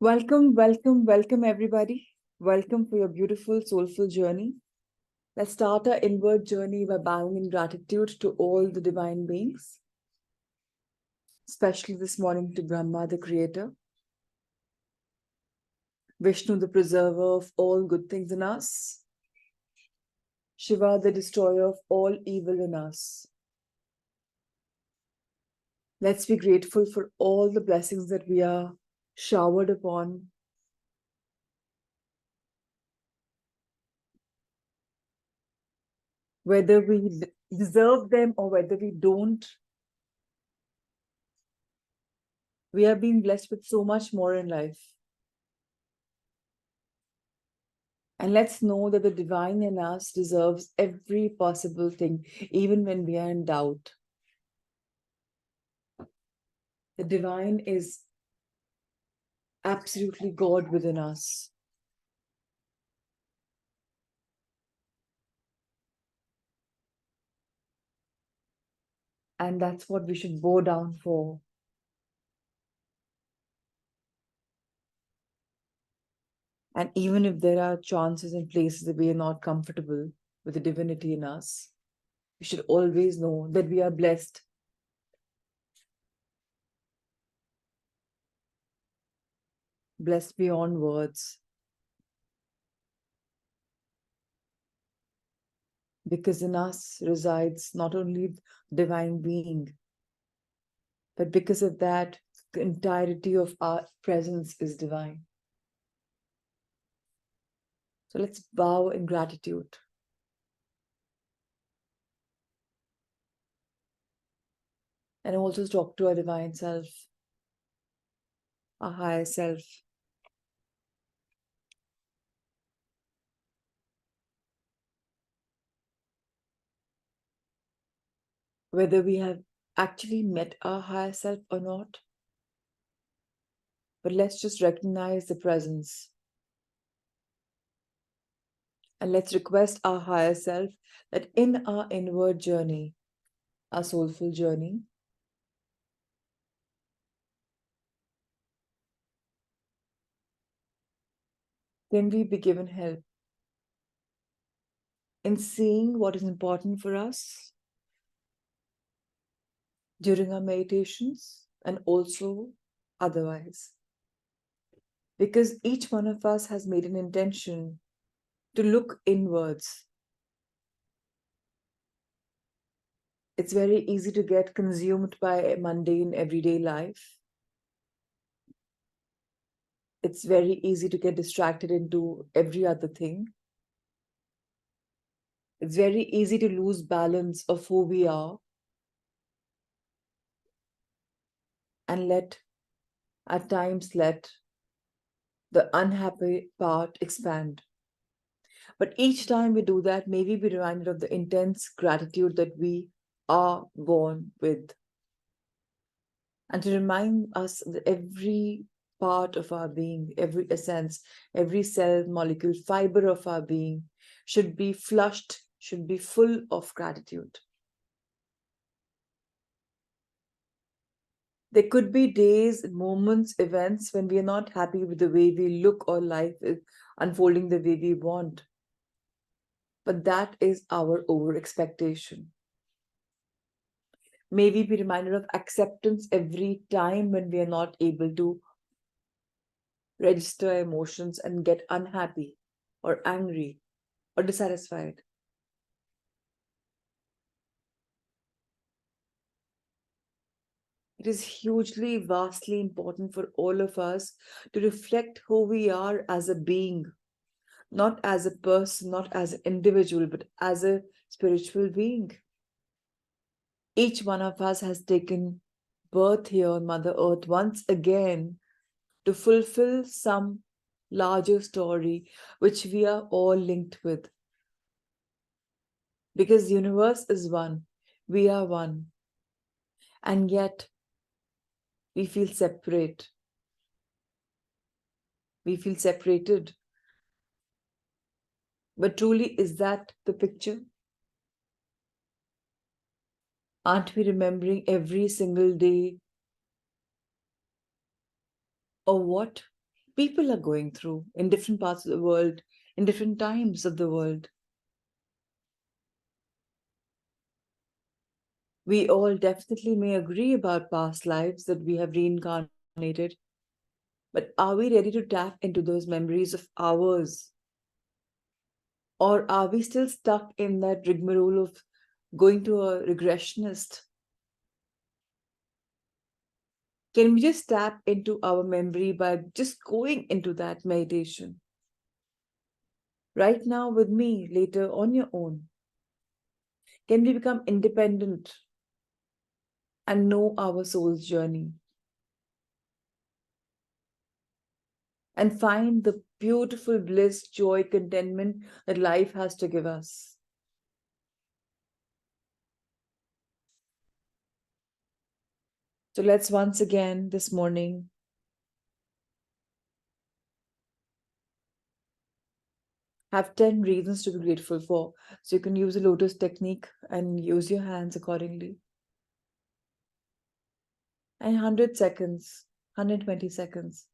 Welcome, welcome, welcome, everybody. Welcome for your beautiful, soulful journey. Let's start our inward journey by bowing in gratitude to all the divine beings, especially this morning to Brahma, the creator, Vishnu, the preserver of all good things in us, Shiva, the destroyer of all evil in us. Let's be grateful for all the blessings that we are showered upon. Whether we deserve them or whether we don't, we are being blessed with so much more in life. And let's know that the divine in us deserves every possible thing, even when we are in doubt. The divine is absolutely God within us. And that's what we should bow down for. And even if there are chances and places that we are not comfortable with the divinity in us, we should always know that we are blessed. Blessed beyond words. Because in us resides not only divine being, but because of that, the entirety of our presence is divine. So let's bow in gratitude. And also talk to our divine self, our higher self. Whether we have actually met our higher self or not. But let's just recognize the presence. And let's request our higher self that in our inward journey, our soulful journey, can we be given help in seeing what is important for us during our meditations and also otherwise. Because each one of us has made an intention to look inwards. It's very easy to get consumed by mundane everyday life. It's very easy to get distracted into every other thing. It's very easy to lose balance of who we are and at times let the unhappy part expand. But each time we do that, may we be reminded of the intense gratitude that we are born with. And to remind us that every part of our being, every essence, every cell, molecule, fiber of our being should be flushed, should be full of gratitude. There could be days, moments, events when we are not happy with the way we look or life is unfolding the way we want. But that is our over expectation. May we be reminded of acceptance every time when we are not able to register emotions and get unhappy or angry or dissatisfied. It is hugely, vastly important for all of us to reflect who we are as a being, not as a person, not as an individual, but as a spiritual being. Each one of us has taken birth here on Mother Earth once again to fulfill some larger story which we are all linked with. Because the universe is one, we are one, and yet we feel separate. We feel separated. But truly, is that the picture? Aren't we remembering every single day? Or what? people are going through in different parts of the world, in different times of the world. We all definitely may agree about past lives that we have reincarnated, but are we ready to tap into those memories of ours? Or are we still stuck in that rigmarole of going to a regressionist? Can we just tap into our memory by just going into that meditation? Right now with me, later on your own. Can we become independent and know our soul's journey and find the beautiful bliss, joy, contentment that life has to give us? So let's once again this morning have 10 reasons to be grateful for. So you can use the lotus technique and use your hands accordingly. And 100 seconds, 120 seconds.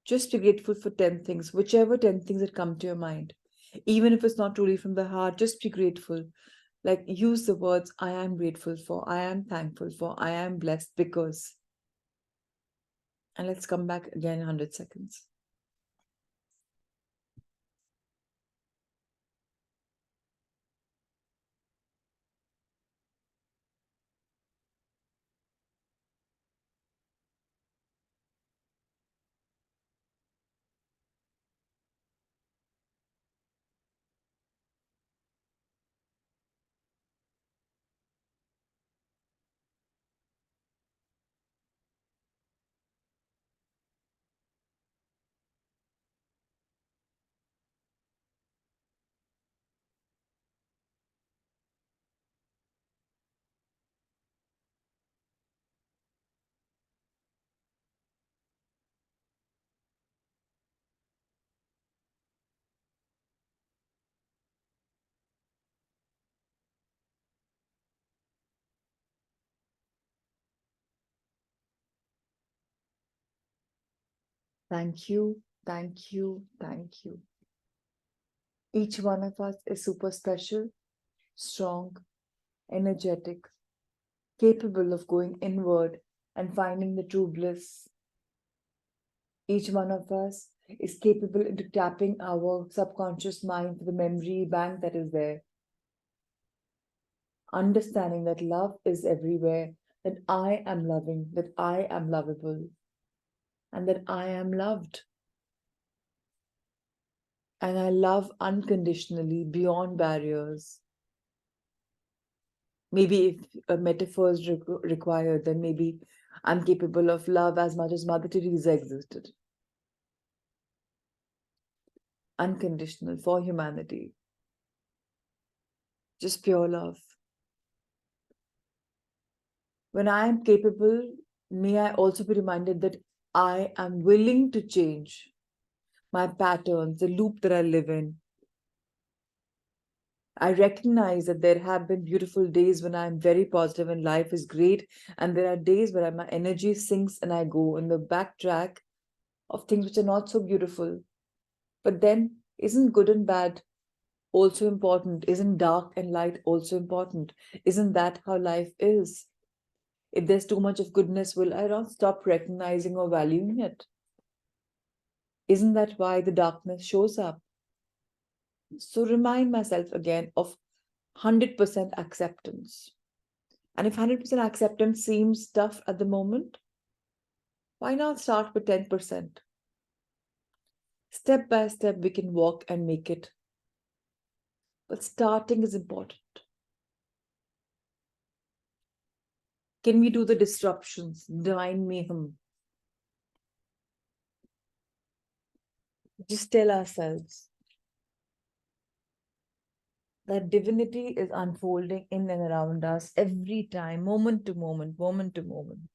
Just be grateful for 10 things, whichever 10 things that come to your mind. Even if it's not truly from the heart, just be grateful. Like use the words, I am grateful for, I am thankful for, I am blessed because. And let's come back again in 100 seconds. Thank you, thank you, thank you. Each one of us is super special, strong, energetic, capable of going inward and finding the true bliss. Each one of us is capable into tapping our subconscious mind for the memory bank that is there. Understanding that love is everywhere, that I am loving, that I am lovable, and that I am loved. And I love unconditionally beyond barriers. Maybe if a metaphor is required, then maybe I'm capable of love as much as Mother Teresa existed. Unconditional for humanity. Just pure love. When I am capable, may I also be reminded that I am willing to change my patterns, the loop that I live in. I recognize that there have been beautiful days when I'm very positive and life is great, and there are days where my energy sinks and I go in the backtrack of things which are not so beautiful. But then, isn't good and bad also important? Isn't dark and light also important? Isn't that how life is? If there's too much of goodness, will I not stop recognizing or valuing it? Isn't that why the darkness shows up? So remind myself again of 100% acceptance. And if 100% acceptance seems tough at the moment, why not start with 10%? Step by step, we can walk and make it. But starting is important. Can we do the disruptions, divine mayhem? Just tell ourselves that divinity is unfolding in and around us every time, moment to moment, moment to moment.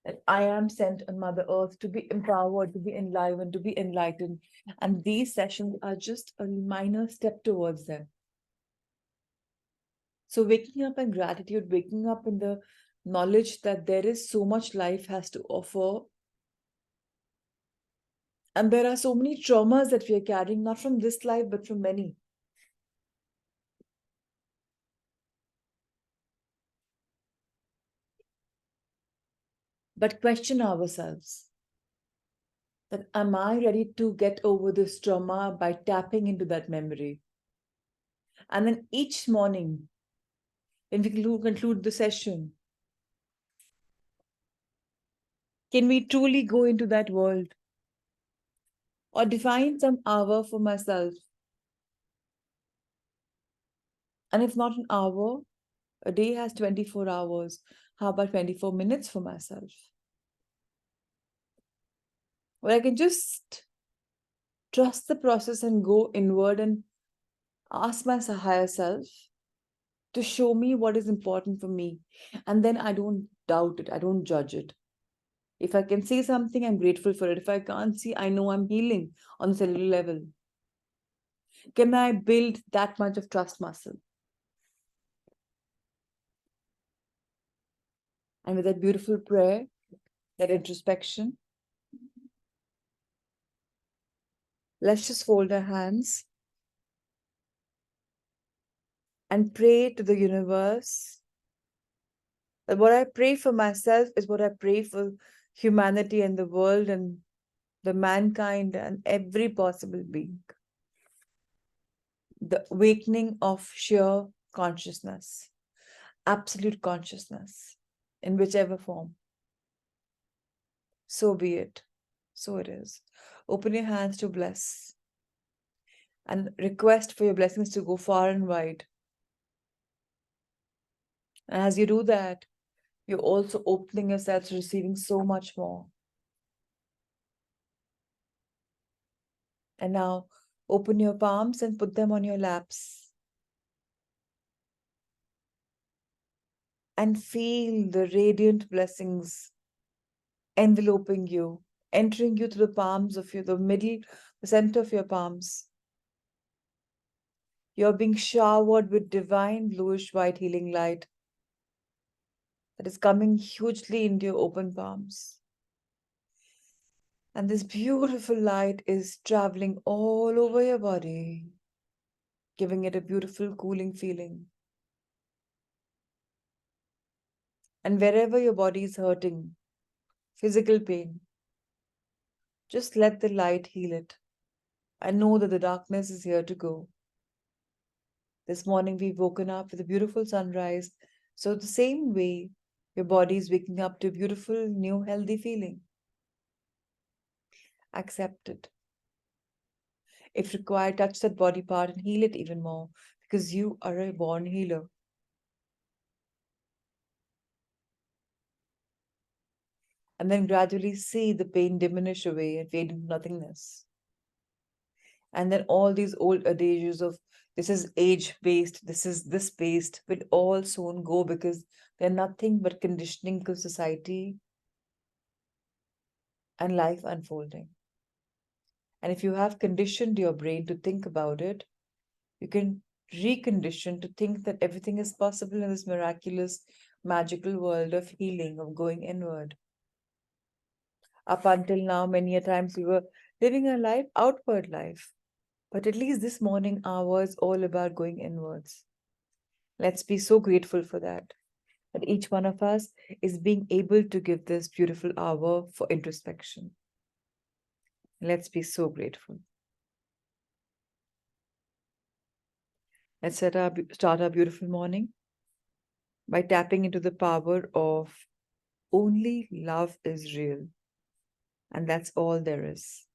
That I am sent on Mother Earth to be empowered, to be enlivened, to be enlightened. And these sessions are just a minor step towards them. So waking up in gratitude, waking up in the knowledge that there is so much life has to offer, and there are so many traumas that we are carrying, not from this life, but from many. But question ourselves that am I ready to get over this trauma by tapping into that memory? And then each morning, when we conclude the session, can we truly go into that world or define some hour for myself? And if not an hour, a day has 24 hours. How about 24 minutes for myself? Where I can just trust the process and go inward and ask my higher self to show me what is important for me. And then I don't doubt it, I don't judge it. If I can see something, I'm grateful for it. If I can't see, I know I'm healing on the cellular level. Can I build that much of trust muscle? And with that beautiful prayer, that introspection, let's just fold our hands and pray to the universe that what I pray for myself is what I pray for humanity and the world and the mankind and every possible being. The awakening of sheer consciousness, absolute consciousness, in whichever form. So be it. So it is. Open your hands to bless and request for your blessings to go far and wide. And as you do that, you're also opening yourself to receiving so much more. And now open your palms and put them on your laps. And feel the radiant blessings enveloping you, entering you through the palms of the middle, the center of your palms. You're being showered with divine bluish white healing light that is coming hugely into your open palms. And this beautiful light is traveling all over your body, giving it a beautiful cooling feeling. And wherever your body is hurting, physical pain, just let the light heal it. And know that the darkness is here to go. This morning we've woken up with a beautiful sunrise. So the same way, your body is waking up to a beautiful, new, healthy feeling. Accept it. If required, touch that body part and heal it even more because you are a born healer. And then gradually see the pain diminish away and fade into nothingness. And then all these old adages of this is age-based, this is this-based will all soon go because they're nothing but conditioning of society and life unfolding. And if you have conditioned your brain to think about it, you can recondition to think that everything is possible in this miraculous, magical world of healing, of going inward. Up until now, many a times we were living a life, outward life. But at least this morning hour is all about going inwards. Let's be so grateful for that. That each one of us is being able to give this beautiful hour for introspection. Let's be so grateful. Let's start our beautiful morning by tapping into the power of only love is real. And that's all there is.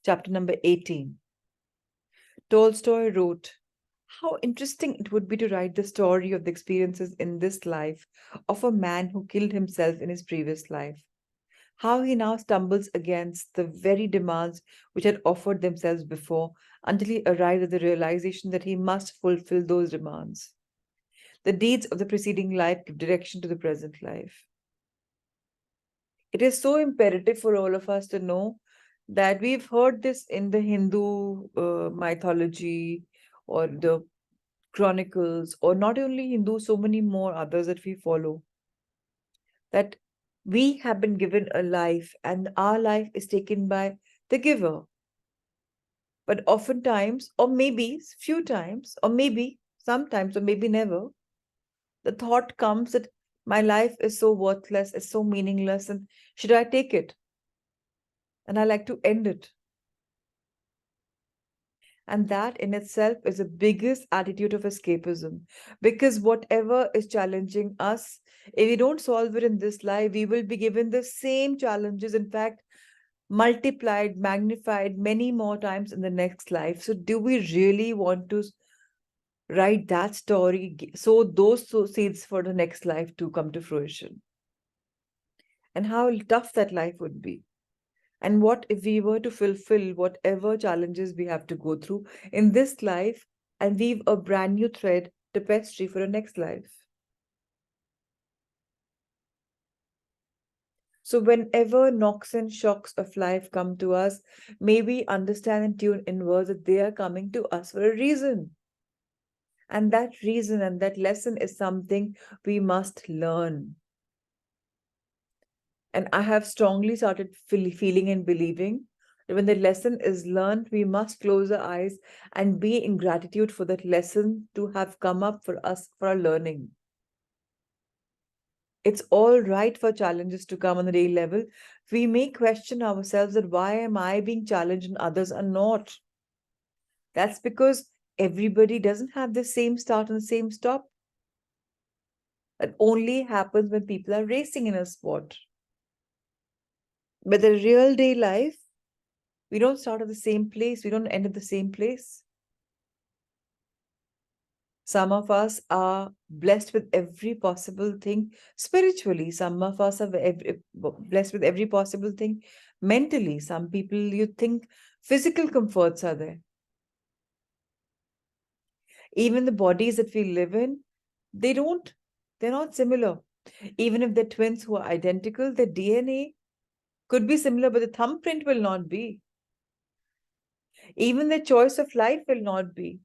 Chapter number 18. Tolstoy wrote, how interesting it would be to write the story of the experiences in this life of a man who killed himself in his previous life. How he now stumbles against the very demands which had offered themselves before until he arrived at the realization that he must fulfill those demands. The deeds of the preceding life give direction to the present life. It is so imperative for all of us to know that we've heard this in the Hindu mythology or the chronicles, or not only Hindu, so many more others that we follow, that we have been given a life and our life is taken by the giver. But oftentimes, or maybe few times, or maybe sometimes, or maybe never, the thought comes that my life is so worthless, it's so meaningless, and should I take it? And I like to end it. And that in itself is the biggest attitude of escapism. Because whatever is challenging us, if we don't solve it in this life, we will be given the same challenges, in fact, multiplied, magnified many more times in the next life. So, do we really want to write that story, sow those seeds for the next life to come to fruition? And how tough that life would be. And what if we were to fulfill whatever challenges we have to go through in this life and weave a brand new thread tapestry for the next life? So, whenever knocks and shocks of life come to us, may we understand and tune inwards that they are coming to us for a reason. And that reason and that lesson is something we must learn. And I have strongly started feeling and believing that when the lesson is learned, we must close our eyes and be in gratitude for that lesson to have come up for us for our learning. It's all right for challenges to come on a daily level. We may question ourselves that why am I being challenged and others are not? That's because everybody doesn't have the same start and the same stop. That only happens when people are racing in a sport. But the real day life, we don't start at the same place, we don't end at the same place. Some of us are blessed with every possible thing spiritually. Some of us are blessed with every possible thing mentally. Some people, you think physical comforts are there. Even the bodies that we live in, they're not similar. Even if they're twins who are identical, their DNA could be similar, but the thumbprint will not be. Even the choice of life will not be.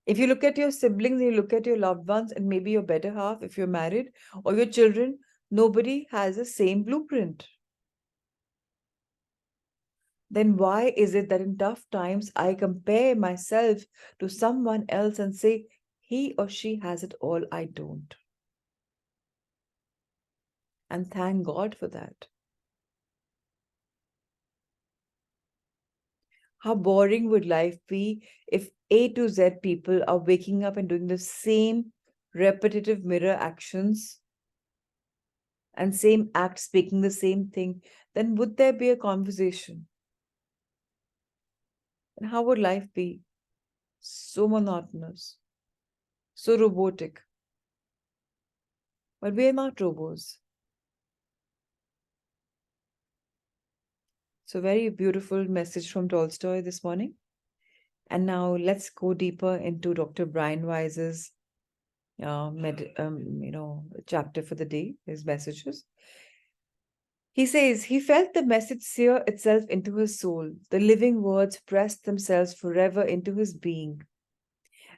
If you look at your siblings, you look at your loved ones, and maybe your better half, if you're married, or your children, nobody has the same blueprint. Then why is it that in tough times I compare myself to someone else and say, he or she has it all, I don't? And thank God for that. How boring would life be if A to Z people are waking up and doing the same repetitive mirror actions and same act speaking the same thing? Then would there be a conversation? And how would life be? So monotonous, so robotic. But we are not robots. So, very beautiful message from Tolstoy this morning. And now let's go deeper into Dr. Brian Wise's chapter for the day, his messages. He says, he felt the message sear itself into his soul. The living words pressed themselves forever into his being.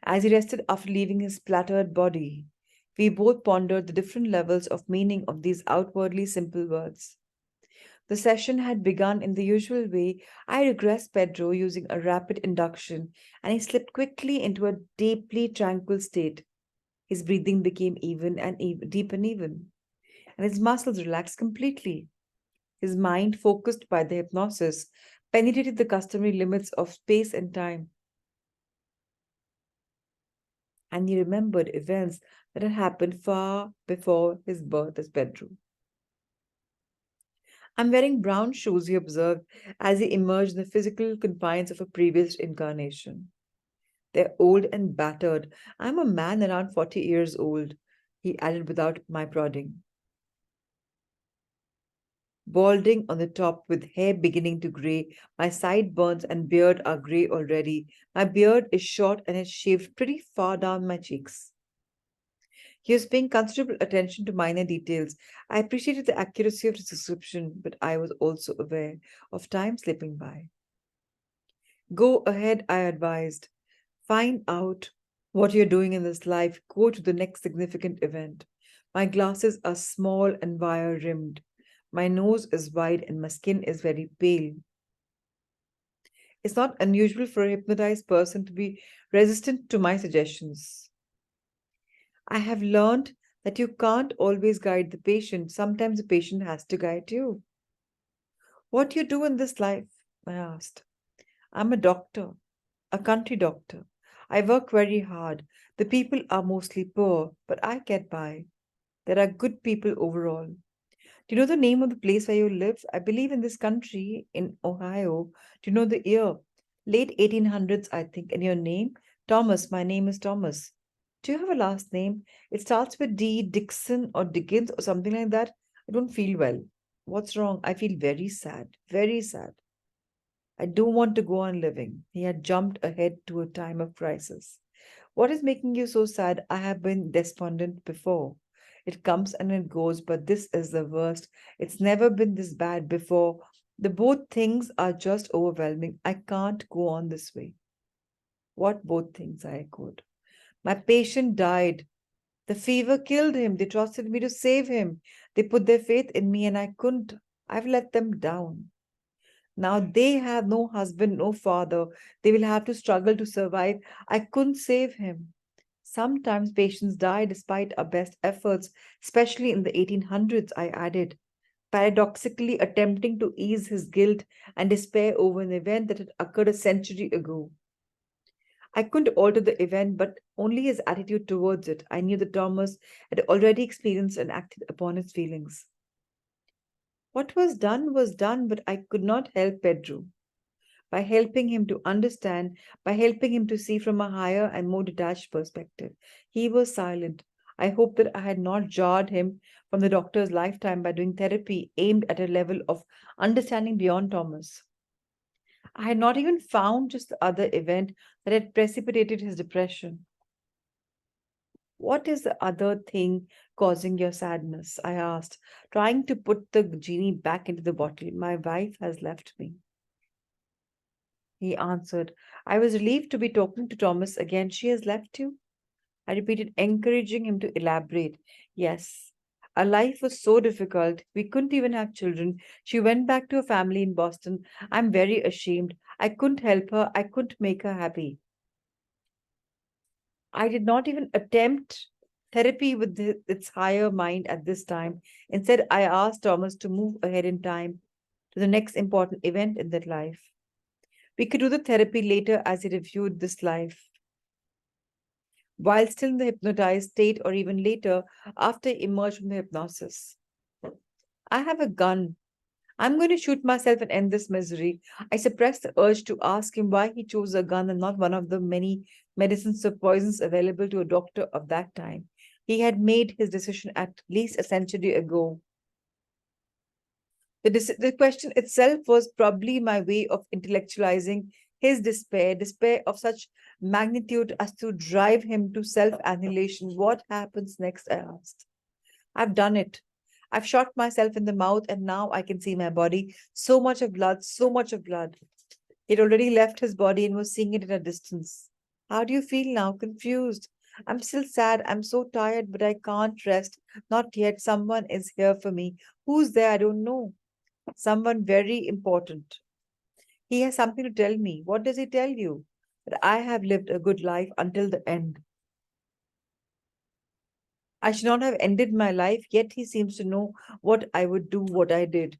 As he rested after leaving his splattered body, we both pondered the different levels of meaning of these outwardly simple words. The session had begun in the usual way. I regressed Pedro using a rapid induction, and he slipped quickly into a deeply tranquil state. His breathing became deep and even, and his muscles relaxed completely. His mind, focused by the hypnosis, penetrated the customary limits of space and time. And he remembered events that had happened far before his birth as Pedro. I'm wearing brown shoes, he observed as he emerged in the physical confines of a previous incarnation. They're old and battered. I'm a man around 40 years old, he added without my prodding. Balding on the top with hair beginning to grey, my sideburns and beard are grey already. My beard is short and is shaved pretty far down my cheeks. He was paying considerable attention to minor details. I appreciated the accuracy of his description, but I was also aware of time slipping by. Go ahead, I advised. Find out what you're doing in this life. Go to the next significant event. My glasses are small and wire rimmed. My nose is wide and my skin is very pale. It's not unusual for a hypnotized person to be resistant to my suggestions. I have learned that you can't always guide the patient. Sometimes the patient has to guide you. What do you do in this life? I asked. I'm a doctor, a country doctor. I work very hard. The people are mostly poor, but I get by. There are good people overall. Do you know the name of the place where you live? I believe in this country, in Ohio. Do you know the year? Late 1800s, I think. And your name? Thomas. My name is Thomas. Do you have a last name? It starts with D, Dixon or Dickens or something like that. I don't feel well. What's wrong? I feel very sad. Very sad. I don't want to go on living. He had jumped ahead to a time of crisis. What is making you so sad? I have been despondent before. It comes and it goes, but this is the worst. It's never been this bad before. The both things are just overwhelming. I can't go on this way. What both things? I echoed. My patient died. The fever killed him. They trusted me to save him. They put their faith in me and I couldn't. I've let them down. Now they have no husband, no father. They will have to struggle to survive. I couldn't save him. Sometimes patients die despite our best efforts, especially in the 1800s, I added, paradoxically attempting to ease his guilt and despair over an event that had occurred a century ago. I couldn't alter the event, but only his attitude towards it. I knew that Thomas had already experienced and acted upon his feelings. What was done, but I could not help Pedro. By helping him to understand, by helping him to see from a higher and more detached perspective. He was silent. I hoped that I had not jarred him from the doctor's lifetime by doing therapy aimed at a level of understanding beyond Thomas. I had not even found just the other event that had precipitated his depression. What is the other thing causing your sadness? I asked, trying to put the genie back into the bottle. My wife has left me. He answered, I was relieved to be talking to Thomas again. She has left you? I repeated, encouraging him to elaborate. Yes. Our life was so difficult. We couldn't even have children. She went back to a family in Boston. I'm very ashamed. I couldn't help her. I couldn't make her happy. I did not even attempt therapy with its higher mind at this time. Instead, I asked Thomas to move ahead in time to the next important event in that life. We could do the therapy later as he reviewed this life. While still in the hypnotized state, or even later after he emerged from the hypnosis. I have a gun. I'm going to shoot myself and end this misery. I suppressed the urge to ask him why he chose a gun and not one of the many medicines or poisons available to a doctor of that time. He had made his decision at least a century ago. The question itself was probably my way of intellectualizing his despair of such magnitude as to drive him to self annihilation. What happens next? I asked. I've done it. I've shot myself in the mouth, and now I can see my body. So much of blood, so much of blood. He'd already left his body and was seeing it at a distance. How do you feel now? Confused. I'm still sad. I'm so tired, but I can't rest. Not yet. Someone is here for me. Who's there? I don't know. Someone very important. He has something to tell me. What does he tell you? That I have lived a good life until the end. I should not have ended my life, yet he seems to know what I would do, what I did.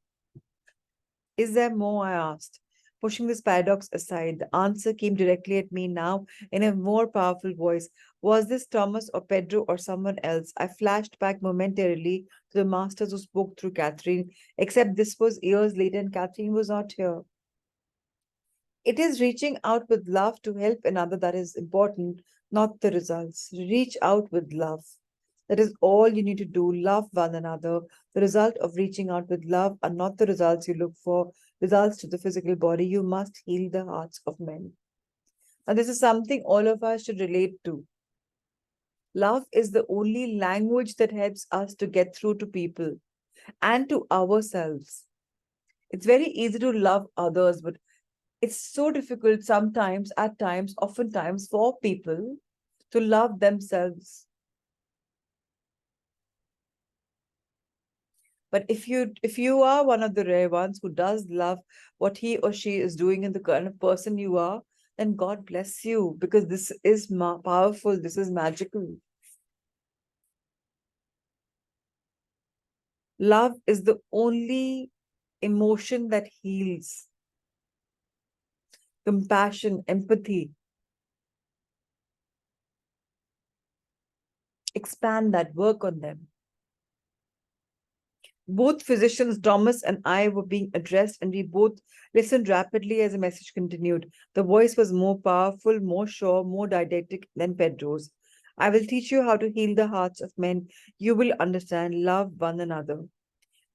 Is there more? I asked, pushing this paradox aside. The answer came directly at me now in a more powerful voice. Was this Thomas or Pedro or someone else? I flashed back momentarily to the masters who spoke through Catherine, except this was years later and Catherine was not here. It is reaching out with love to help another that is important, not the results. Reach out with love. That is all you need to do. Love one another. The result of reaching out with love are not the results you look for, results to the physical body. You must heal the hearts of men. And this is something all of us should relate to. Love is the only language that helps us to get through to people and to ourselves. It's very easy to love others, but It's so difficult sometimes, at times, oftentimes for people to love themselves. But if you are one of the rare ones who does love what he or she is doing and the kind of person you are, then God bless you, because this is powerful. This is magical. Love is the only emotion that heals. Compassion, empathy, expand that, work on them. Both physicians, Thomas and I, were being addressed, and we both listened rapidly as the message continued. The voice was more powerful, more sure, more didactic than Pedro's. I will teach you how to heal the hearts of men. You will understand, love one another.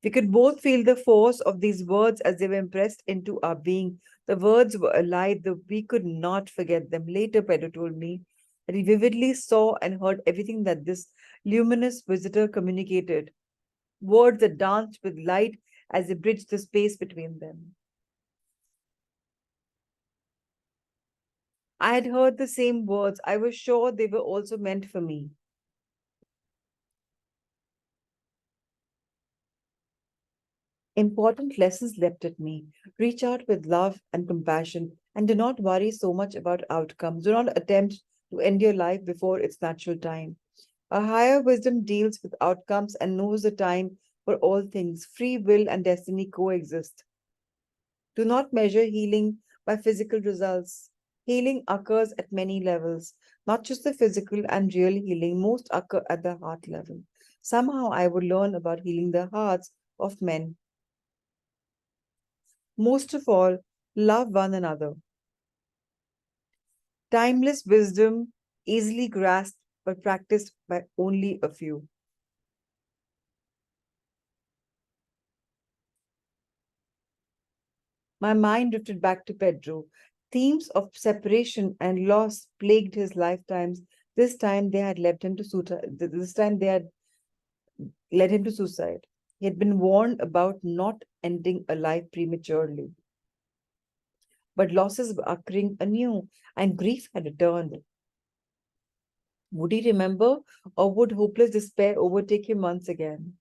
We could both feel the force of these words as they were impressed into our being. The words were alive, though we could not forget them. Later, Pedro told me that he vividly saw and heard everything that this luminous visitor communicated, words that danced with light as they bridged the space between them. I had heard the same words. I was sure they were also meant for me. Important lessons leapt at me. Reach out with love and compassion, and do not worry so much about outcomes. Do not attempt to end your life before its natural time. A higher wisdom deals with outcomes and knows the time for all things. Free will and destiny coexist. Do not measure healing by physical results. Healing occurs at many levels, not just the physical and real healing, most occur at the heart level. Somehow I would learn about healing the hearts of men. Most of all, love one another. Timeless wisdom, easily grasped but practiced by only a few. My mind drifted back to Pedro. Themes of separation and loss plagued his lifetimes. This time they had led him to suicide. This time they had led him to suicide. He had been warned about not ending a life prematurely. But losses were occurring anew, and grief had returned. Would he remember, or would hopeless despair overtake him once again?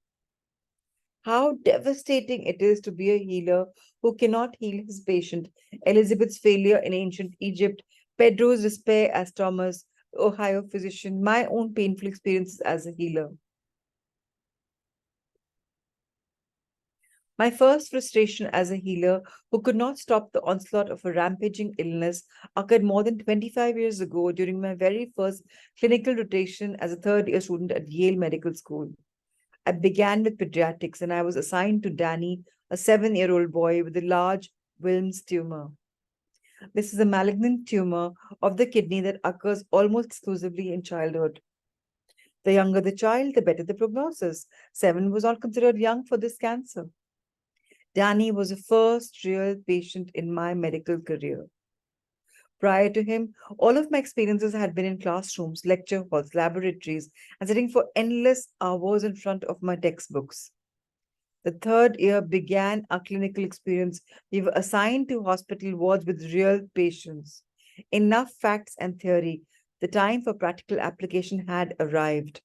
How devastating it is to be a healer who cannot heal his patient. Elizabeth's failure in ancient Egypt, Pedro's despair as Thomas, the Ohio physician, my own painful experiences as a healer. My first frustration as a healer who could not stop the onslaught of a rampaging illness occurred more than 25 years ago during my very first clinical rotation as a third year student at Yale Medical School. I began with pediatrics and I was assigned to Danny, a 7-year-old boy with a large Wilms tumor. This is a malignant tumor of the kidney that occurs almost exclusively in childhood. The younger the child, the better the prognosis. 7 was not considered young for this cancer. Danny was the first real patient in my medical career. Prior to him, all of my experiences had been in classrooms, lecture halls, laboratories, and sitting for endless hours in front of my textbooks. The third year began our clinical experience. We were assigned to hospital wards with real patients. Enough facts and theory. The time for practical application had arrived.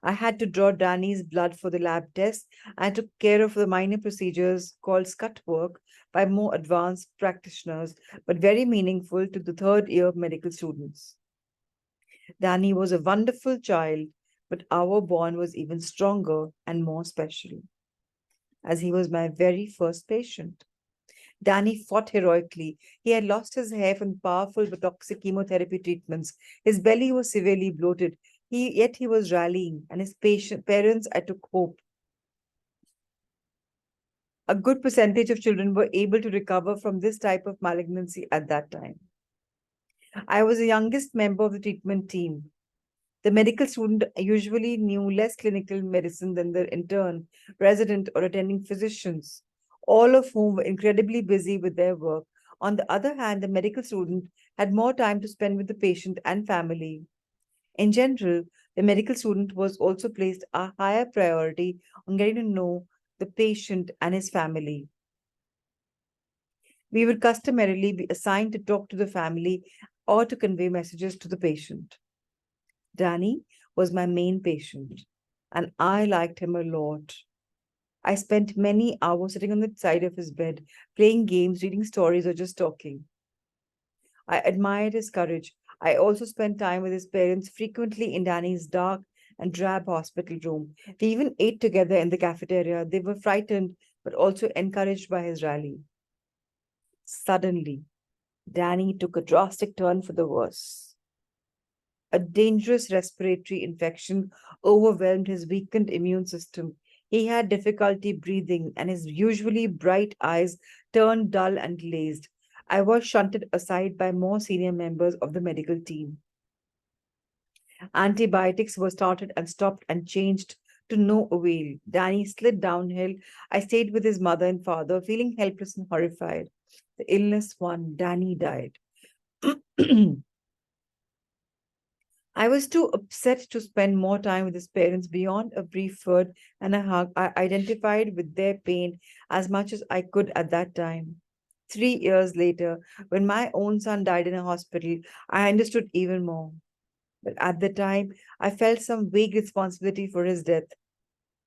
I had to draw Danny's blood for the lab test and took care of the minor procedures called scut work by more advanced practitioners, but very meaningful to the third year medical students. Danny was a wonderful child, but our bond was even stronger and more special, as he was my very first patient. Danny fought heroically. He had lost his hair from powerful but toxic chemotherapy treatments. His belly was severely bloated. Yet he was rallying, and his parents, I took hope. A good percentage of children were able to recover from this type of malignancy at that time. I was the youngest member of the treatment team. The medical student usually knew less clinical medicine than the intern, resident, or attending physicians, all of whom were incredibly busy with their work. On the other hand, the medical student had more time to spend with the patient and family. In general, the medical student was also placed a higher priority on getting to know the patient and his family. We would customarily be assigned to talk to the family or to convey messages to the patient. Danny was my main patient, and I liked him a lot. I spent many hours sitting on the side of his bed, playing games, reading stories, or just talking. I admired his courage. I also spent time with his parents frequently in Danny's dark and drab hospital room. We even ate together in the cafeteria. They were frightened, but also encouraged by his rally. Suddenly, Danny took a drastic turn for the worse. A dangerous respiratory infection overwhelmed his weakened immune system. He had difficulty breathing, and his usually bright eyes turned dull and glazed. I was shunted aside by more senior members of the medical team. Antibiotics were started and stopped and changed to no avail. Danny slid downhill. I stayed with his mother and father, feeling helpless and horrified. The illness won. Danny died. I was too upset to spend more time with his parents beyond a brief word and a hug. I identified with their pain as much as I could at that time. 3 years later, when my own son died in a hospital, I understood even more. But at the time, I felt some vague responsibility for his death,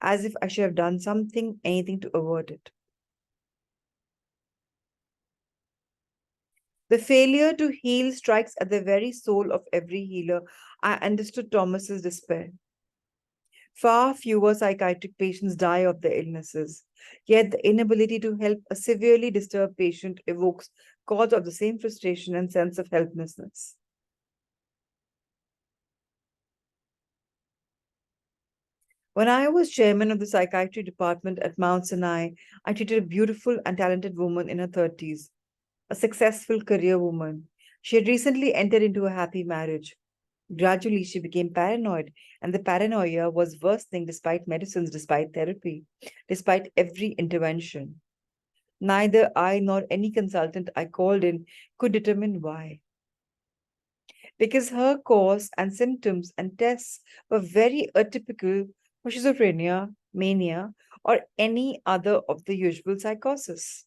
as if I should have done something, anything to avert it. The failure to heal strikes at the very soul of every healer. I understood Thomas's despair. Far fewer psychiatric patients die of their illnesses, yet the inability to help a severely disturbed patient evokes cause of the same frustration and sense of helplessness. When I was chairman of the psychiatry department at Mount Sinai, I treated a beautiful and talented woman in her 30s, a successful career woman. She had recently entered into a happy marriage. Gradually, she became paranoid, and the paranoia was worsening despite medicines, despite therapy, despite every intervention. Neither I nor any consultant I called in could determine why, because her cause and symptoms and tests were very atypical for schizophrenia, mania, or any other of the usual psychosis.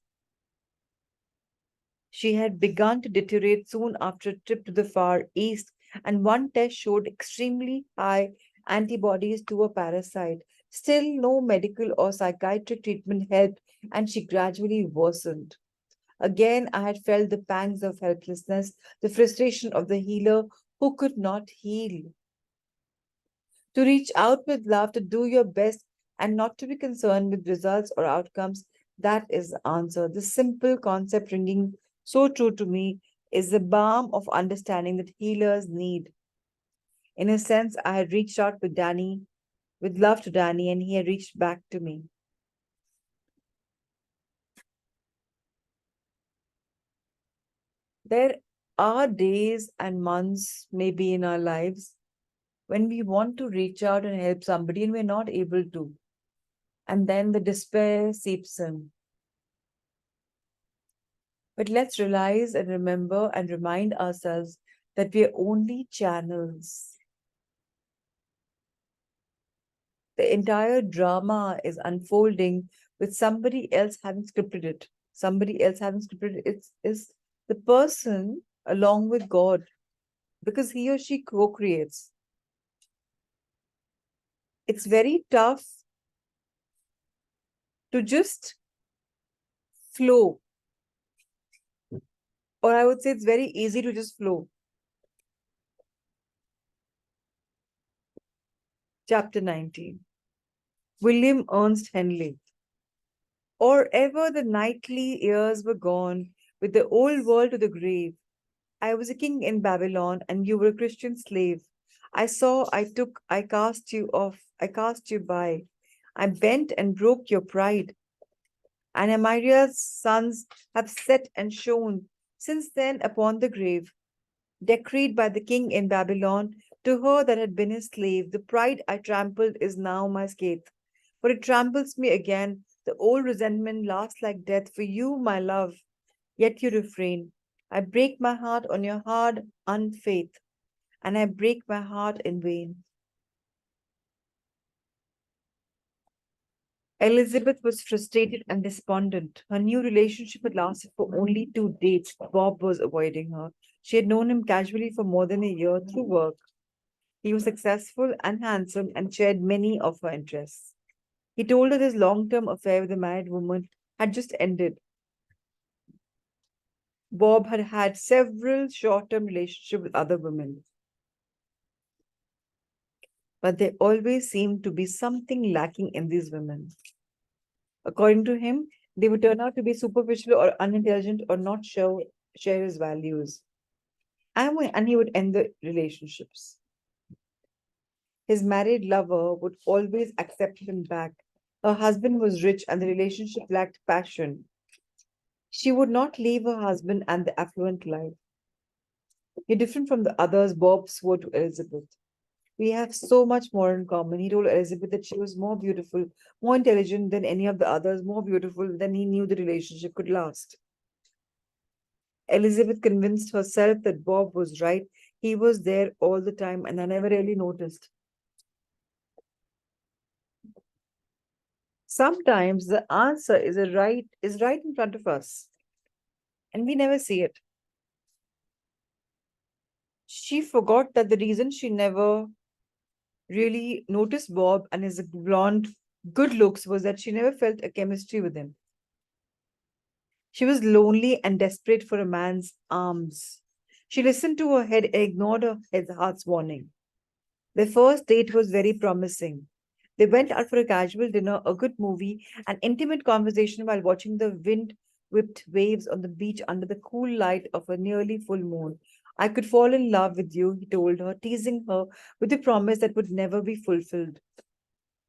She had begun to deteriorate soon after a trip to the Far East, and one test showed extremely high antibodies to a parasite. Still, no medical or psychiatric treatment helped, and she gradually worsened. Again, I had felt the pangs of helplessness, the frustration of the healer who could not heal. To reach out with love, to do your best, and not to be concerned with results or outcomes, that is the answer. This simple concept ringing so true to me is the balm of understanding that healers need. In a sense, I had reached out with Danny, with love to Danny, and he had reached back to me. There are days and months, maybe in our lives, when we want to reach out and help somebody and we're not able to. And then the despair seeps in. But let's realize and remember and remind ourselves that we are only channels. The entire drama is unfolding with somebody else having scripted it. Somebody else having scripted it. It's the person along with God because he or she co creates. It's very tough to just flow, or I would say it's very easy to just flow. Chapter 19. William Ernst Henley. Or ever the knightly years were gone, with the old world to the grave. I was a king in Babylon, and you were a Christian slave. I saw, I took, I cast you off, I cast you by. I bent and broke your pride. And Amaria's sons have set and shone since then upon the grave. Decreed by the king in Babylon, to her that had been his slave, the pride I trampled is now my scathe. For it tramples me again, the old resentment lasts like death for you, my love, yet you refrain. I break my heart on your hard unfaith, and I break my heart in vain. Elizabeth was frustrated and despondent. Her new relationship had lasted for only 2 dates. Bob was avoiding her. She had known him casually for more than a year through work. He was successful and handsome and shared many of her interests. He told her his long term affair with a married woman had just ended. Bob had had several short term relationships with other women, but there always seemed to be something lacking in these women. According to him, they would turn out to be superficial or unintelligent or not share his values. And he would end the relationships. His married lover would always accept him back. Her husband was rich and the relationship lacked passion. She would not leave her husband and the affluent life. You're different from the others, Bob swore to Elizabeth. We have so much more in common. He told Elizabeth that she was more beautiful, more intelligent than any of the others, more beautiful than he knew the relationship could last. Elizabeth convinced herself that Bob was right. He was there all the time, and I never really noticed. Sometimes the answer is right in front of us, and we never see it. She forgot that the reason she never really noticed Bob and his blonde good looks was that she never felt a chemistry with him. She was lonely and desperate for a man's arms. She listened to her head and ignored her heart's warning. Their first date was very promising. They went out for a casual dinner, a good movie, an intimate conversation while watching the wind whipped waves on the beach under the cool light of a nearly full moon. I could fall in love with you, he told her, teasing her with a promise that would never be fulfilled.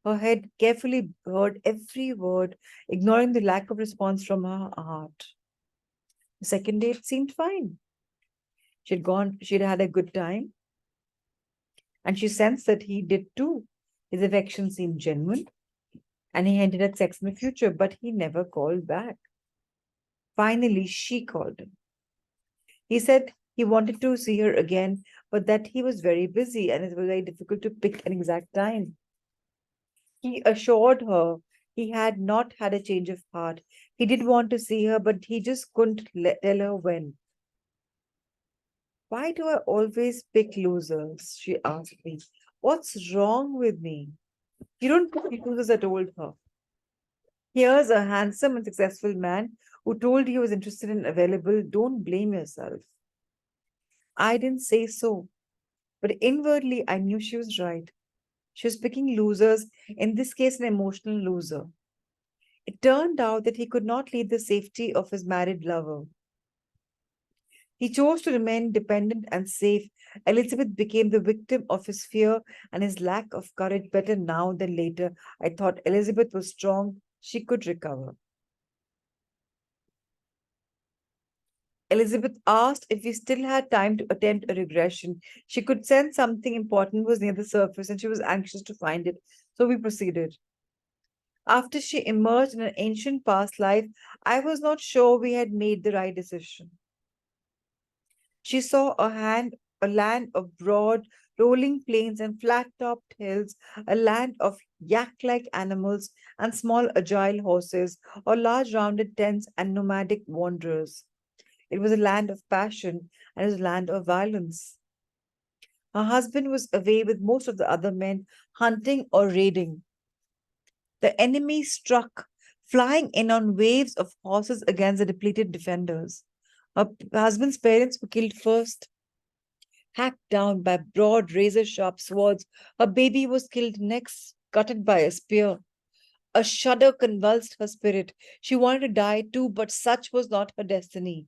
Her head carefully heard every word, ignoring the lack of response from her heart. The second date seemed fine. She'd had a good time, and she sensed that he did too. His affection seemed genuine, and he hinted at sex in the future, but he never called back. Finally, she called him. He said he wanted to see her again, but that he was very busy and it was very difficult to pick an exact time. He assured her he had not had a change of heart. He did want to see her, but he just couldn't tell her when. Why do I always pick losers? She asked me. What's wrong with me? You don't pick losers, I told her. Here's a handsome and successful man who told you he was interested and available. Don't blame yourself. I didn't say so, but inwardly I knew she was right. She was picking losers, in this case, an emotional loser. It turned out that he could not lead the safety of his married lover. He chose to remain dependent and safe. Elizabeth became the victim of his fear and his lack of courage. Better now than later. I thought Elizabeth was strong. She could recover. Elizabeth asked if we still had time to attempt a regression. She could sense something important was near the surface and she was anxious to find it. So we proceeded. After she emerged in an ancient past life, I was not sure we had made the right decision. She saw a land of broad, rolling plains and flat-topped hills, a land of yak-like animals and small, agile horses, or large, rounded tents and nomadic wanderers. It was a land of passion and it was a land of violence. Her husband was away with most of the other men, hunting or raiding. The enemy struck, flying in on waves of horses against the depleted defenders. Her husband's parents were killed first, hacked down by broad razor sharp swords. Her baby was killed next, gutted by a spear. A shudder convulsed her spirit. She wanted to die too, but such was not her destiny.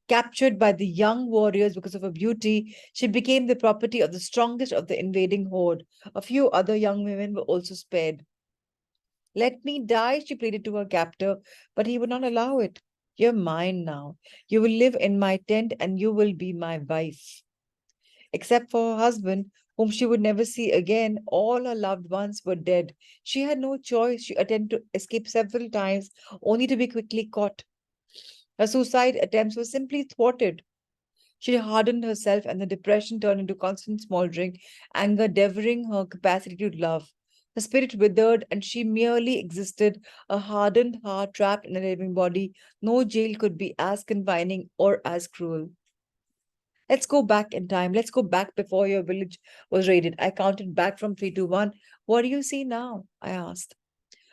Captured by the young warriors because of her beauty, she became the property of the strongest of the invading horde. A few other young women were also spared. Let me die, she pleaded to her captor, but he would not allow it. You're mine now. You will live in my tent and you will be my wife. Except for her husband, whom she would never see again, all her loved ones were dead. She had no choice. She attempted to escape several times, only to be quickly caught. Her suicide attempts were simply thwarted. She hardened herself, and the depression turned into constant smoldering, anger devouring her capacity to love. Her spirit withered, and she merely existed, a hardened heart trapped in a living body. No jail could be as confining or as cruel. Let's go back in time. Let's go back before your village was raided. I counted back from 3 to 1. What do you see now? I asked.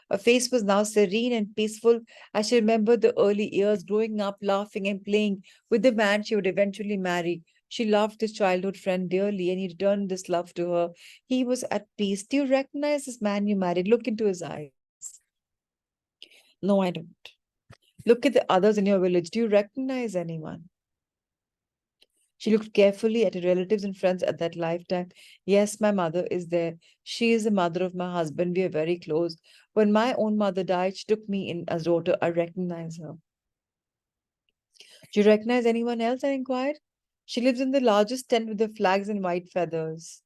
Her face was now serene and peaceful as she remembered the early years growing up, laughing and playing with the man she would eventually marry. She loved this childhood friend dearly, and he returned this love to her. He was at peace. Do you recognize this man you married? Look into his eyes. No, I don't. Look at the others in your village. Do you recognize anyone? She looked carefully at her relatives and friends at that lifetime. Yes, my mother is there. She is the mother of my husband. We are very close. When my own mother died, she took me in as daughter. I recognize her. Do you recognize anyone else? I inquired. She lives in the largest tent with the flags and white feathers.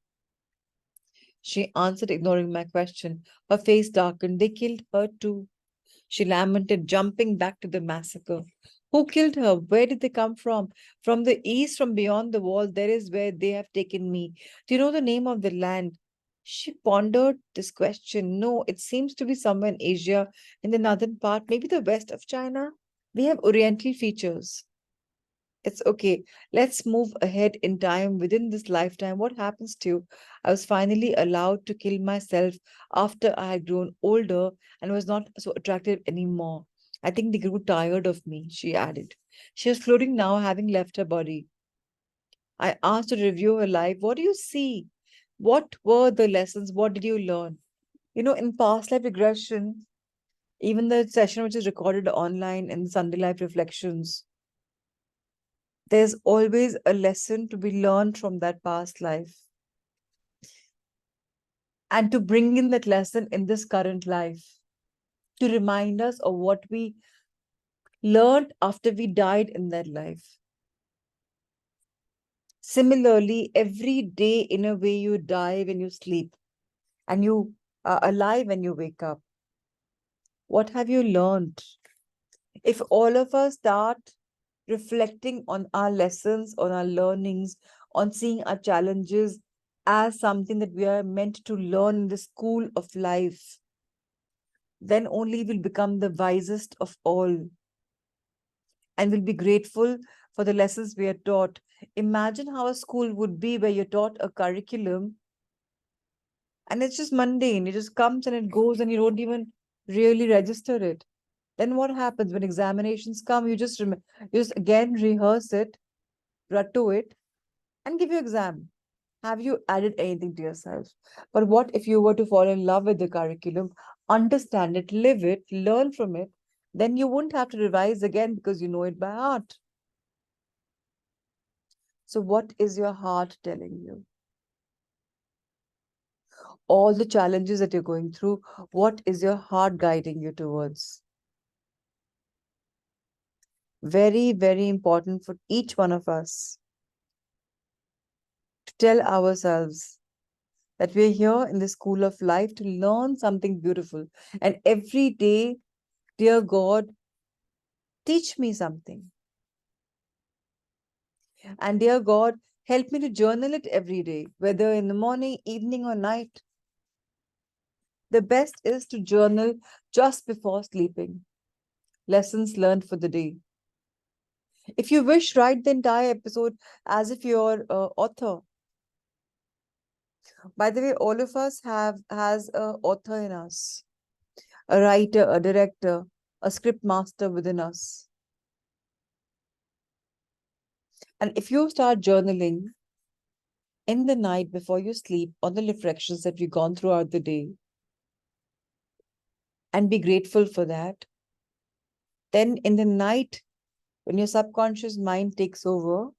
She answered, ignoring my question. Her face darkened. They killed her too. She lamented, jumping back to the massacre. Who killed her? Where did they come from? From the east, from beyond the wall. There is where they have taken me. Do you know the name of the land? She pondered this question. No, it seems to be somewhere in Asia, in the northern part, maybe the west of China. We have oriental features. It's okay. Let's move ahead in time within this lifetime. What happens to you? I was finally allowed to kill myself after I had grown older and was not so attractive anymore. I think they grew tired of me, she added. She was floating now, having left her body. I asked her to review her life. What do you see? What were the lessons? What did you learn? In past life regression, even the session which is recorded online in Sunday Life Reflections, there's always a lesson to be learned from that past life and to bring in that lesson in this current life to remind us of what we learned after we died in that life. Similarly, every day, in a way, you die when you sleep and you are alive when you wake up. What have you learned? If all of us start reflecting on our lessons, on our learnings, on seeing our challenges as something that we are meant to learn in the school of life, then only we'll become the wisest of all and will be grateful for the lessons we are taught. Imagine how a school would be where you're taught a curriculum and it's just mundane. It just comes and it goes and you don't even really register it. Then what happens when examinations come? You just again rehearse it, rattle it, and give your exam. Have you added anything to yourself? But what if you were to fall in love with the curriculum, understand it, live it, learn from it? Then you wouldn't have to revise again because you know it by heart. So, what is your heart telling you? All the challenges that you're going through, what is your heart guiding you towards? Very, very important for each one of us to tell ourselves that we're here in the school of life to learn something beautiful. And every day, dear God, teach me something. And dear God, help me to journal it every day, whether in the morning, evening, or night. The best is to journal just before sleeping. Lessons learned for the day. If you wish, write the entire episode as if you're author. By the way, all of us has a author in us, a writer, a director, a script master within us. And if you start journaling in the night before you sleep on the reflections that we've gone throughout the day and be grateful for that, then in the night, when your subconscious mind takes over,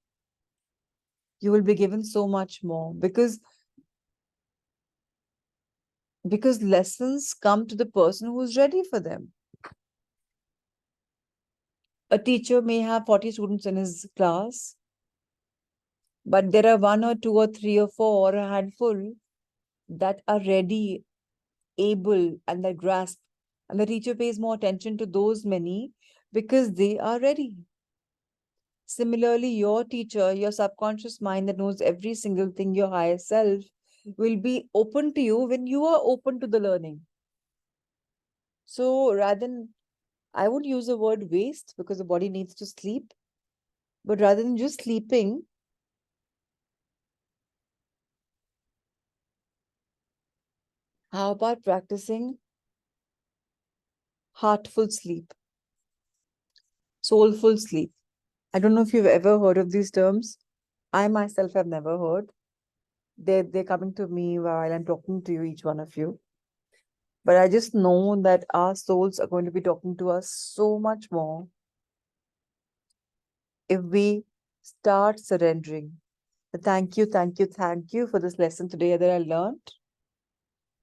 you will be given so much more because lessons come to the person who's ready for them. A teacher may have 40 students in his class, but there are one or two or three or four or a handful that are ready, able, and that grasp. And the teacher pays more attention to those many because they are ready. Similarly, your teacher, your subconscious mind that knows every single thing, your higher self, will be open to you when you are open to the learning. So rather than, I won't use the word waste because the body needs to sleep, but rather than just sleeping, how about practicing heartful sleep, soulful sleep? I don't know if you've ever heard of these terms. I myself have never heard. They're coming to me while I'm talking to you, each one of you. But I just know that our souls are going to be talking to us so much more if we start surrendering. Thank you, thank you, thank you for this lesson today that I learned.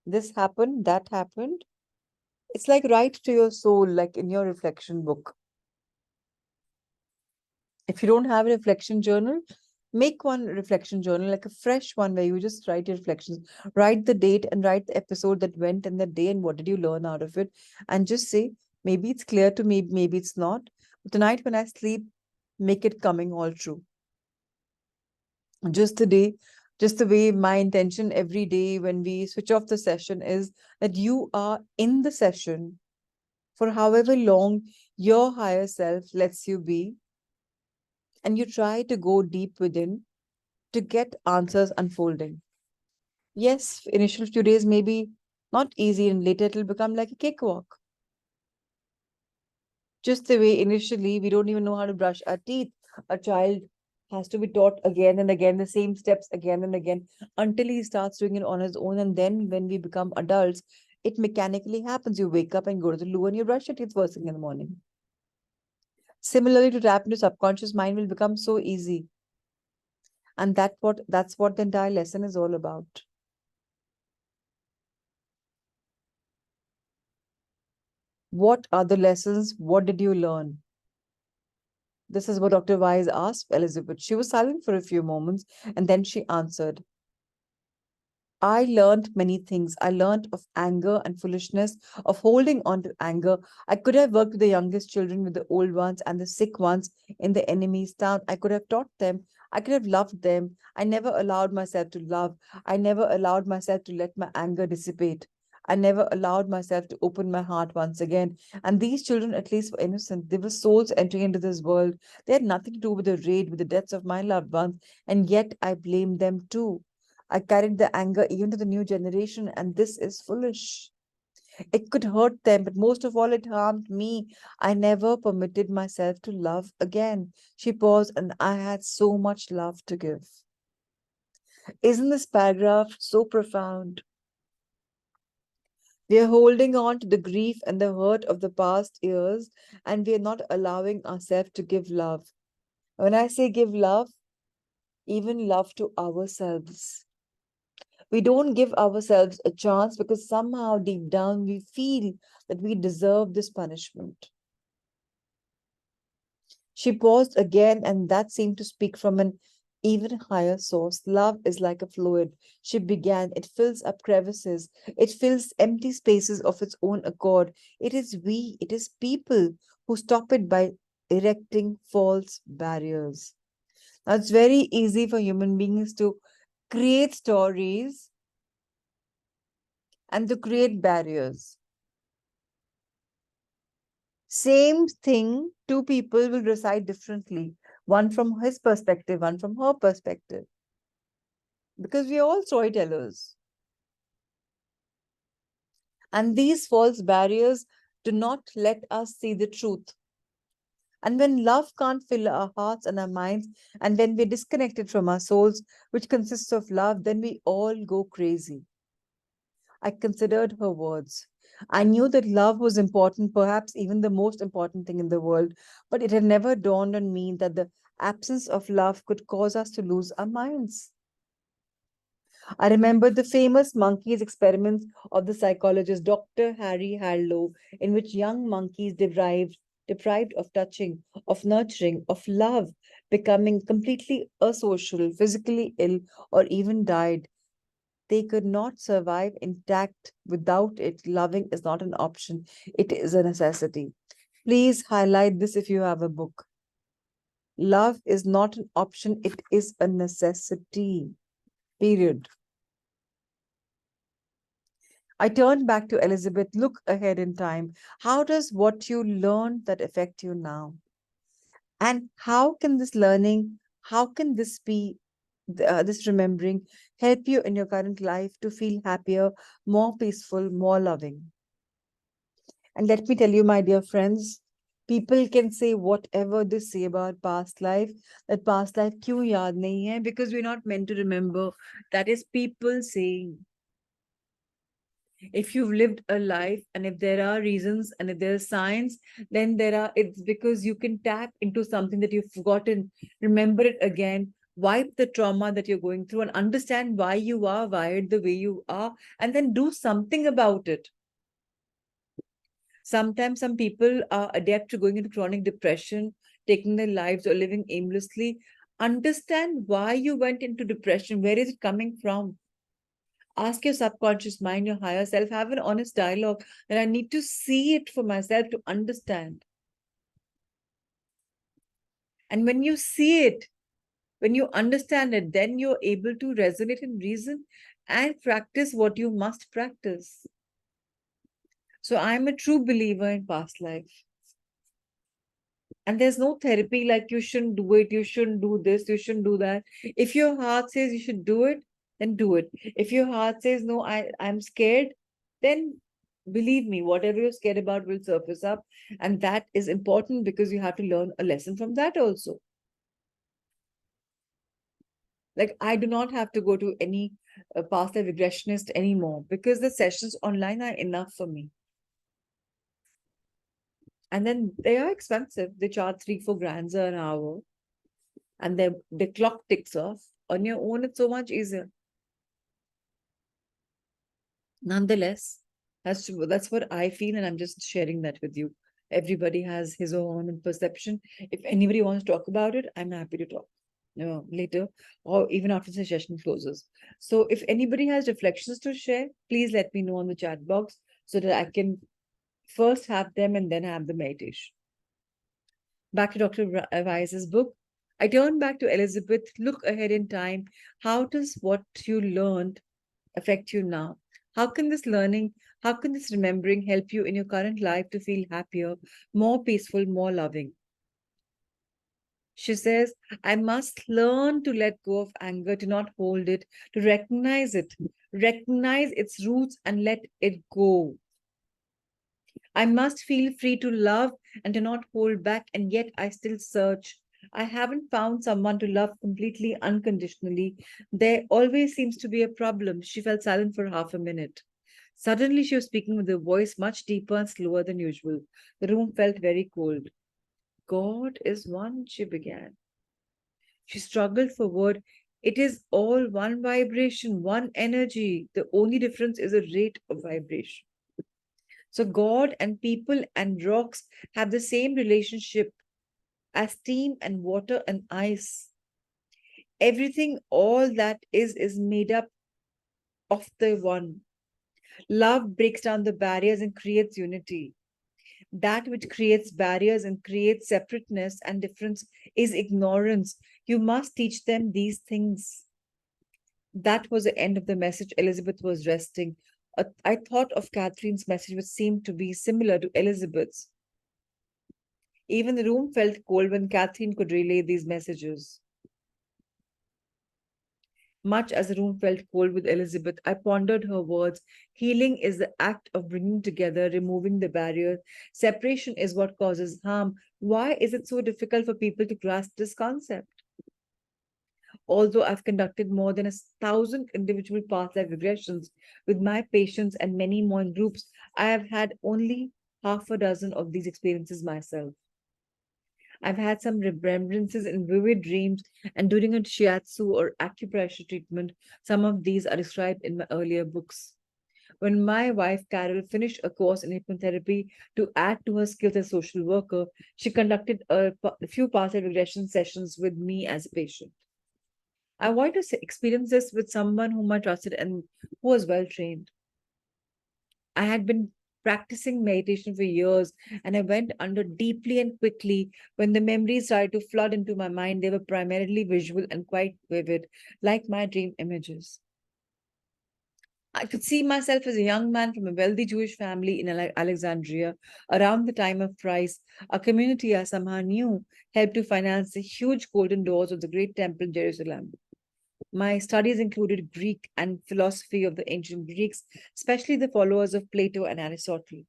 This happened, that happened. It's like write to your soul, like in your reflection book. If you don't have a reflection journal, make one reflection journal, like a fresh one where you just write your reflections. Write the date and write the episode that went in the day and what did you learn out of it. And just say, maybe it's clear to me, maybe it's not. But tonight when I sleep, make it coming all true. Just the day, just the way my intention every day when we switch off the session is that you are in the session for however long your higher self lets you be, and you try to go deep within to get answers unfolding. Yes, initial few days may be not easy, and later it'll become like a cakewalk. Just the way initially we don't even know how to brush our teeth. A child has to be taught again and again the same steps again and again until he starts doing it on his own. And then when we become adults, it mechanically happens. You wake up and go to the loo and you brush your teeth first thing in the morning. Similarly, to tap into subconscious mind will become so easy. And that's what the entire lesson is all about. What are the lessons? What did you learn? This is what Dr. Wise asked Elizabeth. She was silent for a few moments and then she answered, I learned many things. I learned of anger and foolishness, of holding on to anger. I could have worked with the youngest children, with the old ones and the sick ones in the enemy's town. I could have taught them. I could have loved them. I never allowed myself to love. I never allowed myself to let my anger dissipate. I never allowed myself to open my heart once again. And these children, at least, were innocent. They were souls entering into this world. They had nothing to do with the raid, with the deaths of my loved ones. And yet I blame them too. I carried the anger even to the new generation, and this is foolish. It could hurt them, but most of all, it harmed me. I never permitted myself to love again. She paused, and I had so much love to give. Isn't this paragraph so profound? We are holding on to the grief and the hurt of the past years, and we are not allowing ourselves to give love. When I say give love, even love to ourselves. We don't give ourselves a chance because somehow deep down we feel that we deserve this punishment. She paused again, and that seemed to speak from an even higher source. Love is like a fluid. She began. It fills up crevices, it fills empty spaces of its own accord. It is we, it is people who stop it by erecting false barriers. Now, it's very easy for human beings to create stories and to create barriers. Same thing, two people will recite differently, one from his perspective, one from her perspective, because we are all storytellers. And these false barriers do not let us see the truth. And when love can't fill our hearts and our minds, and when we're disconnected from our souls, which consists of love, then we all go crazy. I considered her words. I knew that love was important, perhaps even the most important thing in the world, but it had never dawned on me that the absence of love could cause us to lose our minds. I remembered the famous monkeys experiments of the psychologist Dr. Harry Harlow, in which young monkeys deprived of touching, of nurturing, of love, becoming completely asocial, physically ill, or even died. They could not survive intact without it. Loving is not an option, it is a necessity. Please highlight this if you have a book. Love is not an option, it is a necessity. Period. I turned back to Elizabeth. Look ahead in time. How does what you learned that affect you now? And how can this learning, how can this be, this remembering help you in your current life to feel happier, more peaceful, more loving? And let me tell you, my dear friends, people can say whatever they say about past life, that past life kyun yaad nahi hai, because we're not meant to remember. That is people saying. If you've lived a life and if there are reasons and if there are signs, then it's because you can tap into something that you've forgotten, remember it again, wipe the trauma that you're going through and understand why you are wired the way you are, and then do something about it. Sometimes some people are adept to going into chronic depression, taking their lives or living aimlessly. Understand why you went into depression. Where is it coming from? Ask your subconscious mind, your higher self, have an honest dialogue that I need to see it for myself to understand. And when you see it, when you understand it, then you're able to resonate and reason and practice what you must practice. So I'm a true believer in past life. And there's no therapy like you shouldn't do it, you shouldn't do this, you shouldn't do that. If your heart says you should do it, then do it. If your heart says no, I'm scared, then believe me, whatever you're scared about will surface up. And that is important because you have to learn a lesson from that also. Like, I do not have to go to any past life regressionist anymore because the sessions online are enough for me. And then they are expensive. They charge 3-4 grand an hour, and the clock ticks off. On your own, it's so much easier. Nonetheless, that's what I feel, and I'm just sharing that with you. Everybody has his own perception. If anybody wants to talk about it, I'm happy to talk, later or even after the session closes. So if anybody has reflections to share, please let me know on the chat box so that I can first have them and then have the meditation. Back to Dr. Weiss's book. I turn back to Elizabeth. Look ahead in time. How does what you learned affect you now? How can this learning, how can this remembering help you in your current life to feel happier, more peaceful, more loving? She says, I must learn to let go of anger, to not hold it, to recognize its roots and let it go. I must feel free to love and to not hold back, and yet I still search. I haven't found someone to love completely unconditionally. There always seems to be a problem. She fell silent for half a minute. Suddenly, she was speaking with a voice much deeper and slower than usual. The room felt very cold. God is one, she began. She struggled for word. It is all one vibration, one energy. The only difference is a rate of vibration. So God and people and rocks have the same relationship as steam and water and ice. Everything, all that is made up of the one. Love breaks down the barriers and creates unity. That which creates barriers and creates separateness and difference is ignorance. You must teach them these things. That was the end of the message. Elizabeth was resting. I thought of Catherine's message, which seemed to be similar to Elizabeth's. Even the room felt cold when Catherine could relay these messages. Much as the room felt cold with Elizabeth, I pondered her words. Healing is the act of bringing together, removing the barrier. Separation is what causes harm. Why is it so difficult for people to grasp this concept? Although I've conducted more than 1,000 individual past life regressions with my patients and many more in groups, I have had only half a dozen of these experiences myself. I've had some remembrances in vivid dreams, and during a shiatsu or acupressure treatment, some of these are described in my earlier books. When my wife Carol finished a course in hypnotherapy to add to her skills as a social worker, she conducted a few past life regression sessions with me as a patient. I wanted to experience this with someone whom I trusted and who was well trained. I had been practicing meditation for years, and I went under deeply and quickly. When the memories started to flood into my mind, they were primarily visual and quite vivid, like my dream images. I could see myself as a young man from a wealthy Jewish family in Alexandria around the time of Christ, a community I somehow knew helped to finance the huge golden doors of the great temple in Jerusalem. My studies included Greek and philosophy of the ancient Greeks, especially the followers of Plato and Aristotle.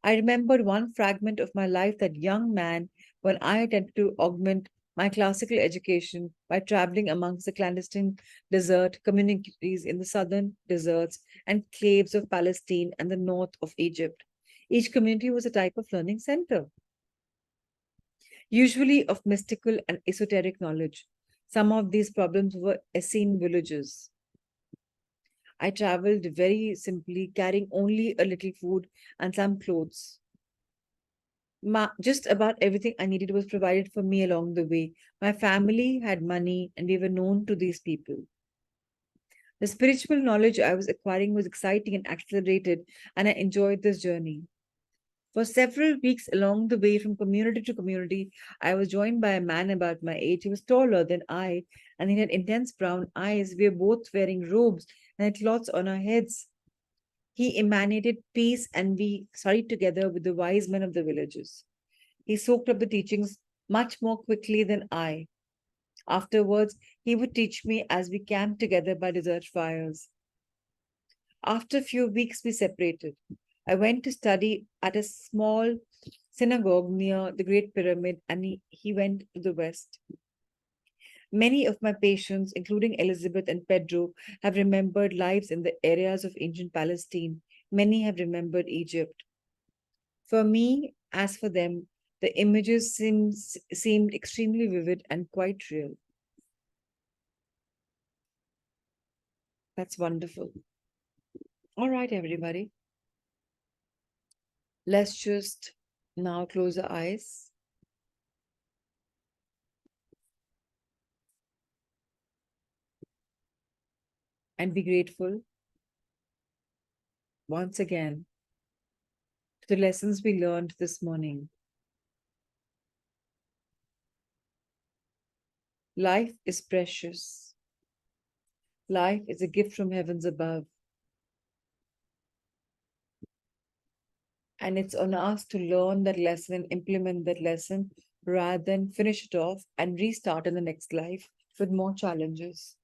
I remembered one fragment of my life, that young man, when I attempted to augment my classical education by traveling amongst the clandestine desert communities in the southern deserts and caves of Palestine and the north of Egypt. Each community was a type of learning center, usually of mystical and esoteric knowledge. Some of these problems were Essene villages. I traveled very simply, carrying only a little food and some clothes. Just about everything I needed was provided for me along the way. My family had money, and we were known to these people. The spiritual knowledge I was acquiring was exciting and accelerated, and I enjoyed this journey. For several weeks along the way from community to community, I was joined by a man about my age. He was taller than I, and he had intense brown eyes. We were both wearing robes and had cloths on our heads. He emanated peace, and we studied together with the wise men of the villages. He soaked up the teachings much more quickly than I. Afterwards, he would teach me as we camped together by desert fires. After a few weeks, we separated. I went to study at a small synagogue near the Great Pyramid, and he went to the west. Many of my patients, including Elizabeth and Pedro, have remembered lives in the areas of ancient Palestine. Many have remembered Egypt. For me, as for them, the images seemed extremely vivid and quite real. That's wonderful. All right, everybody. Let's just now close our eyes. And be grateful once again to the lessons we learned this morning. Life is precious. Life is a gift from heavens above. And it's on us to learn that lesson and implement that lesson rather than finish it off and restart in the next life with more challenges.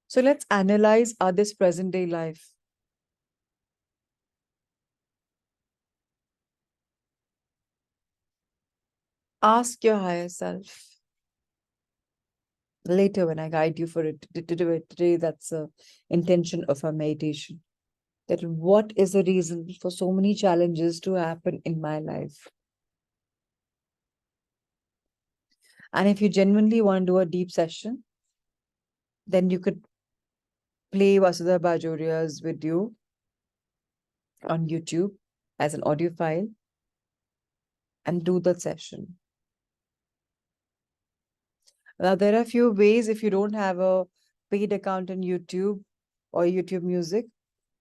So let's analyze this present day life. Ask your higher self. Later, when I guide you for it to do it today, that's the intention of our meditation. That what is the reason for so many challenges to happen in my life? And if you genuinely want to do a deep session, then you could play Vasudha Bajoria's video on YouTube as an audio file and do the session. Now, there are a few ways. If you don't have a paid account on YouTube or YouTube Music,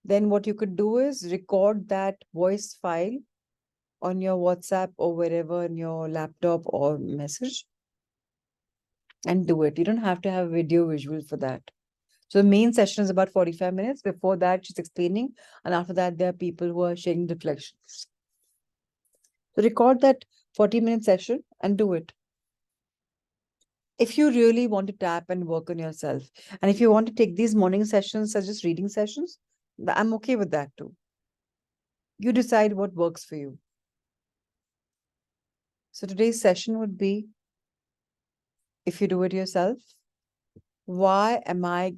then what you could do is record that voice file on your WhatsApp or wherever in your laptop or message and do it. You don't have to have video visual for that. So the main session is about 45 minutes. Before that, she's explaining. And after that, there are people who are sharing reflections. So record that 40-minute session and do it. If you really want to tap and work on yourself, and if you want to take these morning sessions such as reading sessions, I'm okay with that too. You decide what works for you. So today's session would be, if you do it yourself, why am I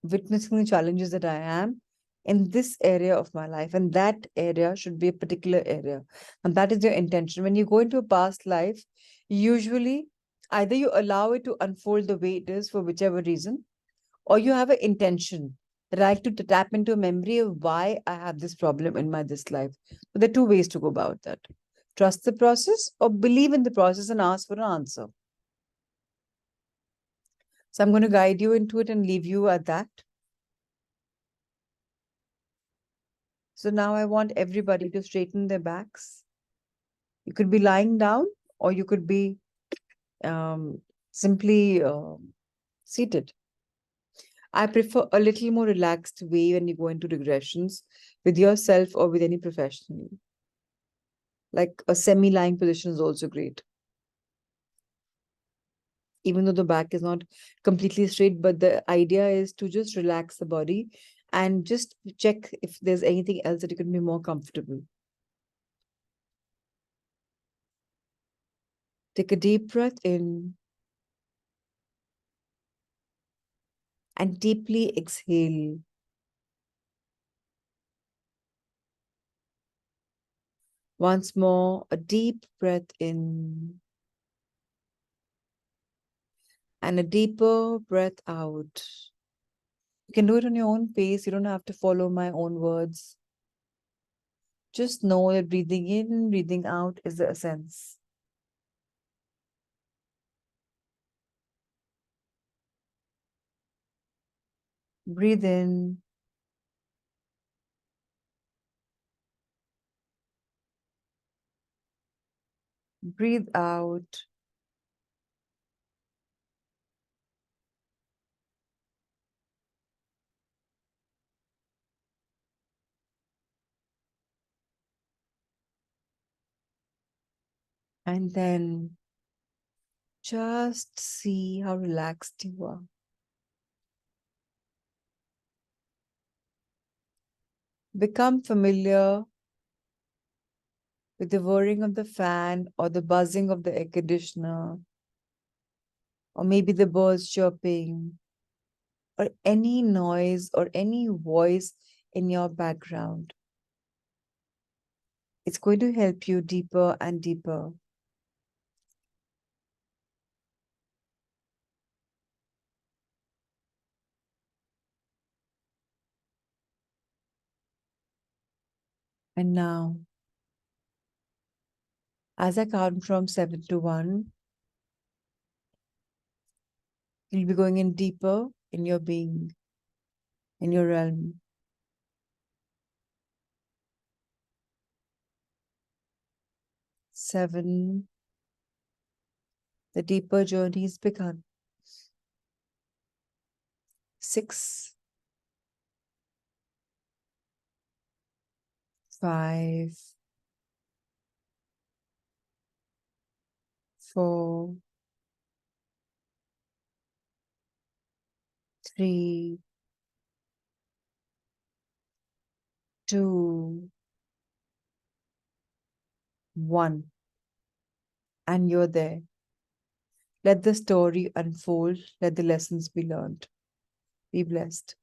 witnessing the challenges that I am in this area of my life? And that area should be a particular area. And that is your intention. When you go into a past life, usually either you allow it to unfold the way it is for whichever reason, or you have an intention, right, to tap into a memory of why I have this problem in my this life. So there are two ways to go about that. Trust the process or believe in the process and ask for an answer. So I'm going to guide you into it and leave you at that. So now I want everybody to straighten their backs. You could be lying down or you could be simply seated. I prefer a little more relaxed way when you go into regressions with yourself or with any professional. Like a semi-lying position is also great. Even though the back is not completely straight, but the idea is to just relax the body and just check if there's anything else that you can be more comfortable. Take a deep breath in and deeply exhale. Once more, a deep breath in and a deeper breath out. You can do it on your own pace. You don't have to follow my own words. Just know that breathing in, breathing out is the essence. Breathe in. Breathe out. And then just see how relaxed you are. Become familiar with the whirring of the fan or the buzzing of the air conditioner, or maybe the birds chirping, or any noise or any voice in your background. It's going to help you deeper and deeper. And now, as I count from 7 to 1, you'll be going in deeper in your being, in your realm. 7, the deeper journey's begun. 6, 5, 4, 3, 2, 1. And you're there. Let the story unfold. Let the lessons be learned. Be blessed.